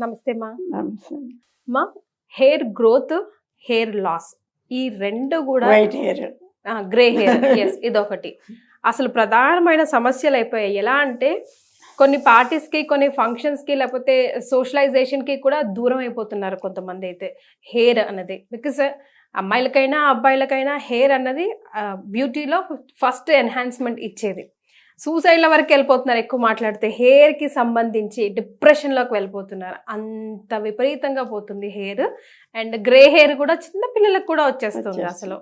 నమస్తే మా. నమస్తే. మా హెయిర్ గ్రోత్, హెయిర్ లాస్ ఈ రెండు కూడా white hair, grey hair, yes ఇదొకటి అసలు ప్రధానమైన సమస్యలు అయిపోయాయి. ఎలా అంటే కొన్ని పార్టీస్కి, కొన్ని ఫంక్షన్స్కి, లేకపోతే సోషలైజేషన్కి కూడా దూరం అయిపోతున్నారు కొంతమంది అయితే హెయిర్ అన్నది. బికాస్ అమ్మాయిలకైనా అబ్బాయిలకైనా హెయిర్ అన్నది బ్యూటీలో ఫస్ట్ ఎన్హాన్స్మెంట్ ఇచ్చేది. సూసైడ్ల వరకు వెళ్ళిపోతున్నారు. ఎక్కువ మాట్లాడితే హెయిర్కి సంబంధించి డిప్రెషన్లోకి వెళ్ళిపోతున్నారు. అంత విపరీతంగా పోతుంది హెయిర్. అండ్ గ్రే హెయిర్ కూడా చిన్న పిల్లలకు కూడా వచ్చేస్తుంది. అసలు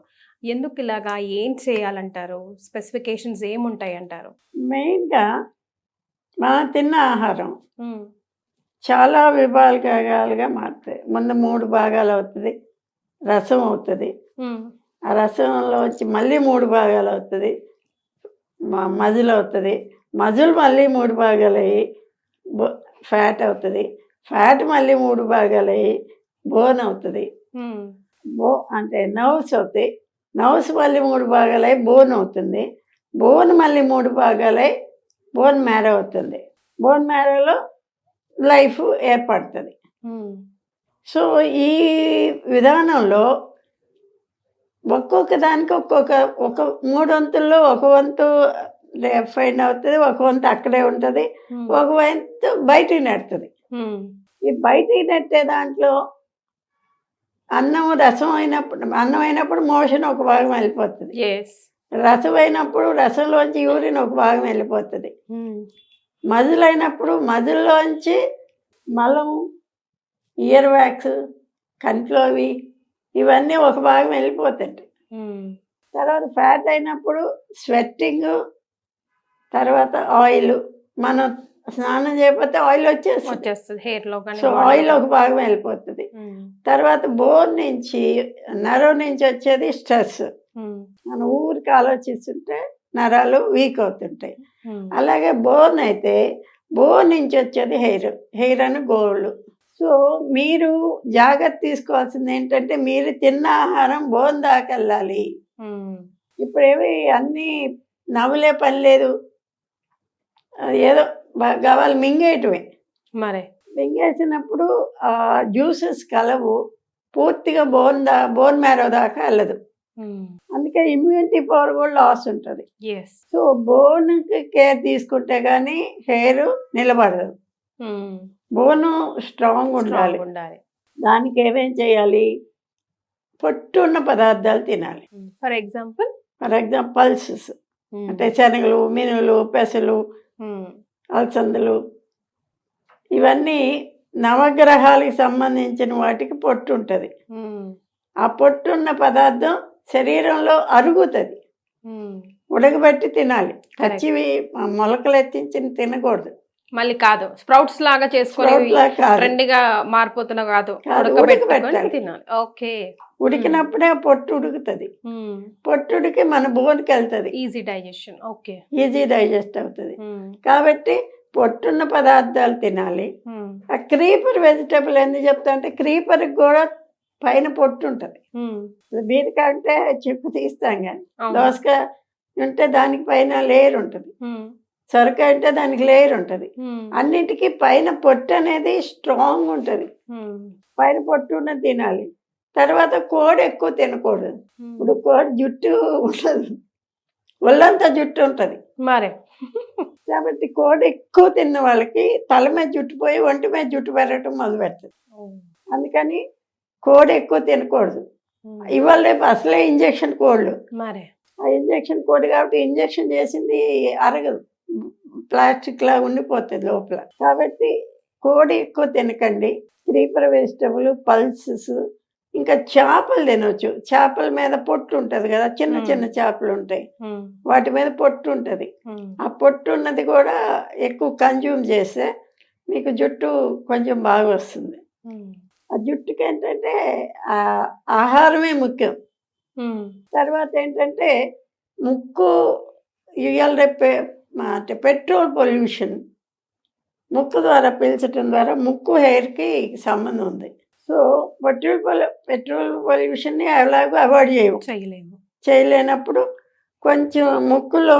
ఎందుకు ఇలాగా, ఏం చేయాలంటారు? స్పెసిఫికేషన్స్ ఏముంటాయి అంటారు? మెయిన్గా మనం తిన్న ఆహారం చాలా విభాగాలుగా మారుతాయి. ముందు 3 భాగాలు అవుతుంది, రసం అవుతుంది. ఆ రసంలో వచ్చి మళ్ళీ 3 భాగాలు అవుతుంది, మజిల్ అవుతుంది. మజిల్ మళ్ళీ 3 భాగాలు అయ్యి ఫ్యాట్ అవుతుంది. ఫ్యాట్ మళ్ళీ 3 భాగాలు అయ్యి బోన్ అవుతుంది. అంటే నర్వ్స్ అవుతాయి. నర్వ్స్ మళ్ళీ 3 భాగాలు అయ్యి బోన్ అవుతుంది. బోన్ మళ్ళీ 3 భాగాలు అయ్యి బోన్ మ్యారో అవుతుంది. బోన్ మ్యారోలో లైఫ్ ఏర్పడుతుంది. సో ఈ విధానంలో ఒక్కొక్క దానికి ఒక 3 వంతుల్లో ఒక వంతు ఫైండ్ అవుతుంది, ఒక వంతు అక్కడే ఉంటుంది, ఒక వంతు బయటికి నెడుతుంది. ఈ బయటికి నెట్టే దాంట్లో అన్నం అయినప్పుడు మోషన్ ఒక భాగం వెళ్ళిపోతుంది. రసం అయినప్పుడు రసంలోంచి యూరిన్ ఒక భాగం వెళ్ళిపోతుంది. మజిల్ అయినప్పుడు మజిల్లోంచి మలం, ఇయర్ వ్యాక్స్, కంట్లోవి ఇవన్నీ ఒక భాగం వెళ్ళిపోతాయి. తర్వాత ఫ్యాట్ అయినప్పుడు స్వెట్టింగ్, తర్వాత ఆయిల్. మనం స్నానం చేయకపోతే ఆయిల్ వచ్చేస్తుంది హెయిర్లో. సో ఆయిల్ ఒక భాగం వెళ్ళిపోతుంది. తర్వాత బోన్ నుంచి, నరం నుంచి వచ్చేది స్ట్రెస్. మనం ఊరికి ఆలోచిస్తుంటే నరాలు వీక్ అవుతుంటాయి. అలాగే బోన్ అయితే బోన్ నుంచి వచ్చేది హెయిర్ అని గోళ్ళు. సో మీరు జాగ్రత్త తీసుకోవాల్సింది ఏంటంటే మీరు తిన్న ఆహారం బోన్ దాకా వెళ్ళాలి. ఇప్పుడేవి అన్నీ నవ్వులే పని లేదు, ఏదో కావాలి మింగేయటమే. మరి మింగేసినప్పుడు ఆ జ్యూసెస్ కలవు, పూర్తిగా బోన్ మ్యారో దాకా వెళ్ళదు. అందుకే ఇమ్యూనిటీ పవర్ కూడా లాస్ ఉంటుంది. సో బోన్కి కేర్ తీసుకుంటే కానీ హెయిర్ నిలబడదు. బోను స్ట్రాంగ్ ఉండాలి. దానికి ఏమేం చేయాలి? పొట్టున్న పదార్థాలు తినాలి. ఫర్ ఎగ్జాంపుల్ పల్సెస్ అంటే శనగలు, మినులు, పెసలు, అలసందలు, ఇవన్నీ నవగ్రహాలకు సంబంధించిన వాటికి పొట్టు ఉంటుంది. ఆ పొట్టున్న పదార్థం శరీరంలో అరుగుతుంది. ఉడకబెట్టి తినాలి. పచ్చివి మొలకలు ఎత్తించి తినకూడదు. మళ్ళీ కాదు స్ప్రౌట్స్ లాగా చేసుకొని ట్రెండ్గా మారిపోతున్నా కాదు, తినాలి. ఓకే. ఉడికినప్పుడే పొట్టు ఉడుకుతుంది. పొట్టు ఉడికి మన బోన్కి వెళ్తుంది. Easy digestion. Okay, easy digest అవుతుంది. కాబట్టి పొట్టున్న పదార్థాలు తినాలి. ఆ క్రీపర్ వెజిటబుల్ ఎందుకు చెప్తా అంటే క్రీపర్కి కూడా పైన పొట్టు ఉంటుంది. బీరకాయ అంటే చెప్పు తీస్తాం కానీ దోసకాయ ఉంటే దానికి పైన లేయర్ ఉంటుంది. సొరకాయ అంటే దానికి లేయర్ ఉంటుంది. అన్నిటికీ పైన పొట్టు అనేది స్ట్రాంగ్ ఉంటుంది. పైన పొట్టు ఉన్నది తినాలి. తర్వాత కోడి ఎక్కువ తినకూడదు. ఇప్పుడు కోడి జుట్టు ఉండదు, ఒళ్ళంతా జుట్టు ఉంటుంది మరి. కాబట్టి కోడి ఎక్కువ తిన్న వాళ్ళకి తల మీద జుట్టు పోయి ఒంటి మీద జుట్టు పెరగటం మొదలు పెడుతుంది. అందుకని కోడి ఎక్కువ తినకూడదు. ఇవాళ రేపు అసలే ఇంజక్షన్ కోళ్ళు. ఆ ఇంజక్షన్ కోడి కాబట్టి ఇంజక్షన్ చేసింది అరగదు, ప్లాస్టిక్ లా ఉండిపోతుంది లోపల. కాబట్టి కోడి ఎక్కువ తినకండి. క్రీపర్ వెజిటబుల్, పల్సెస్, ఇంకా చేపలు తినవచ్చు. చేపల మీద పొట్టు ఉంటుంది కదా, చిన్న చిన్న చేపలు ఉంటాయి, వాటి మీద పొట్టు ఉంటుంది. ఆ పొట్టు ఉన్నది కూడా ఎక్కువ కన్జ్యూమ్ చేస్తే మీకు జుట్టు కొంచెం బాగా వస్తుంది. ఆ జుట్టుకి ఏంటంటే ఆహారమే ముఖ్యం. తర్వాత ఏంటంటే ముక్కు ఇవాళ రేపు అంటే పెట్రోల్ పొల్యూషన్, ముక్కు ద్వారా పీల్చడం ద్వారా ముక్కు హెయిర్కి సంబంధం ఉంది. సో పెట్రోల్ పొల్యూషన్ని ఎలాగో అవాయిడ్ చేయలేము. చేయలేనప్పుడు కొంచెం ముక్కులో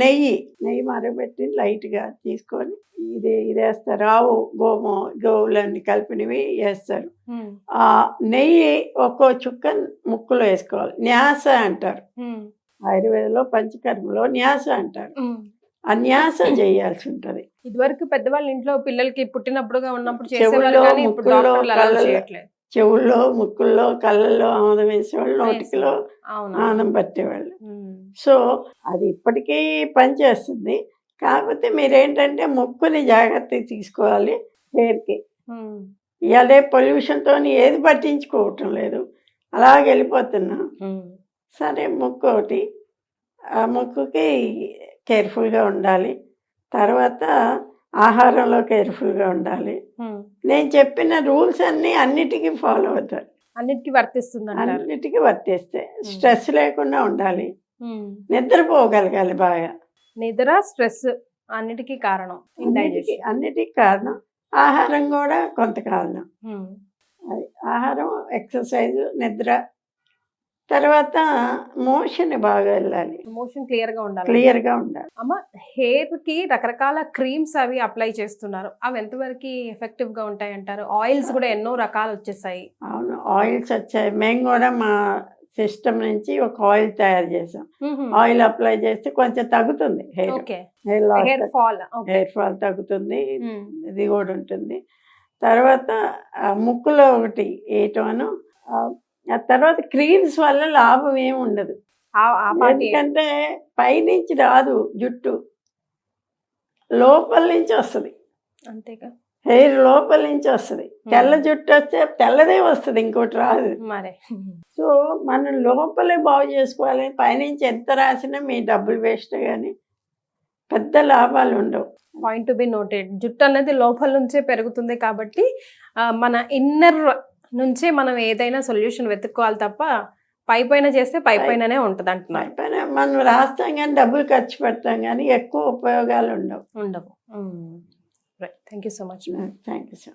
నెయ్యి మరగబెట్టి లైట్గా తీసుకొని ఇది వేస్తారు. గోవులన్నీ కలిపినవి వేస్తారు. ఆ నెయ్యి ఒక్కో చుక్క ముక్కులో వేసుకోవాలి. న్యాస అంటారు ఆయుర్వేదంలో, పంచకర్మలో న్యాస అంటారు. ఆ న్యాస చేయాల్సి ఉంటది. ఇదివరకు పెద్దవాళ్ళ ఇంట్లో పిల్లలకి పుట్టినప్పుడుగా ఉన్నప్పుడు చెవుల్లో, చేసేవాళ్ళు కానీ ఇప్పుడు ముక్కుల్లో, డాక్టర్లు allow కళ్ళల్లో, చేయట్లేదు. చెవుల్లో, ముక్కుల్లో, కళ్ళల్లో ఆముదం వేసేవాళ్ళు, నోటికిలో అవును. ఆనందం పట్టేవాళ్ళు. సో అది ఇప్పటికీ పనిచేస్తుంది. కాకపోతే మీరేంటంటే ముక్కుని జాగ్రత్తగా తీసుకోవాలి. హెయిర్కి ఇవాళ పొల్యూషన్తో ఏది పట్టించుకోవటం లేదు, అలాగే వెళ్ళిపోతున్నాం. సరే ముక్కు ఒకటి, ఆ ముక్కుకి కేర్ఫుల్గా ఉండాలి. తర్వాత ఆహారంలో కేర్ఫుల్గా ఉండాలి. నేను చెప్పిన రూల్స్ అన్నిటికీ ఫాలో అవుతారు. అన్నిటికీ వర్తిస్తుంది అంటారు. అన్నిటికీ వర్తిస్తే స్ట్రెస్ లేకుండా ఉండాలి. నిద్రపోగలగాలి బాగా. నిద్ర, స్ట్రెస్ అన్నిటికీ కారణం. అన్నిటికీ కారణం. ఆహారం కూడా కొంత కారణం. అది ఆహారం, ఎక్సర్సైజ్, నిద్ర. తర్వాత మోషన్ బాగా వెళ్ళాలి. మోషన్ క్లియర్గా ఉండాలి. అమ్మ, హెయిర్ కి రకరకాల క్రీమ్స్ అవి అప్లై చేస్తున్నారు. అవి ఎంతవరకు ఎఫెక్టివ్ గా ఉంటాయి అంటారు? ఆయిల్స్ కూడా ఎన్నో రకాలు వచ్చేసాయి. అవును, ఆయిల్స్ వచ్చాయి. మేము కూడా మా సిస్టమ్ నుంచి ఒక ఆయిల్ తయారు చేసాం. ఆయిల్ అప్లై చేస్తే కొంచెం తగ్గుతుంది హెయిర్ ఫాల్ తగ్గుతుంది. ఇది కూడా ఉంటుంది. తర్వాత ముక్కులో ఒకటి వేయటం. ఆ తర్వాత క్రీమ్స్ వల్ల లాభం ఏమి ఉండదు. ఎందుకంటే పైనుంచి రాదు జుట్టు, లోపల నుంచి వస్తుంది. అంతేగా, హెయిర్ లోపల నుంచి వస్తుంది. తెల్ల జుట్టు వస్తే తెల్లదే వస్తుంది, ఇంకోటి రాదు. సో మనం లోపలే బాగు చేసుకోవాలి. పైనుంచి ఎంత రాసినా మీ డబ్బులు వేస్ట్, కానీ పెద్ద లాభాలు ఉండవు. Point to be noted. జుట్టు అనేది లోపల నుంచే పెరుగుతుంది కాబట్టి మన ఇన్నర్ నుంచే మనం ఏదైనా సొల్యూషన్ వెతుక్కోవాలి తప్ప పైపైన చేస్తే పైపైననే ఉంటుంది అంటున్నారు. పైన మనం రాస్తాం కానీ డబ్బులు ఖర్చు పెడతాం కానీ ఎక్కువ ఉపయోగాలు ఉండవు. Thank you so much. Thank you so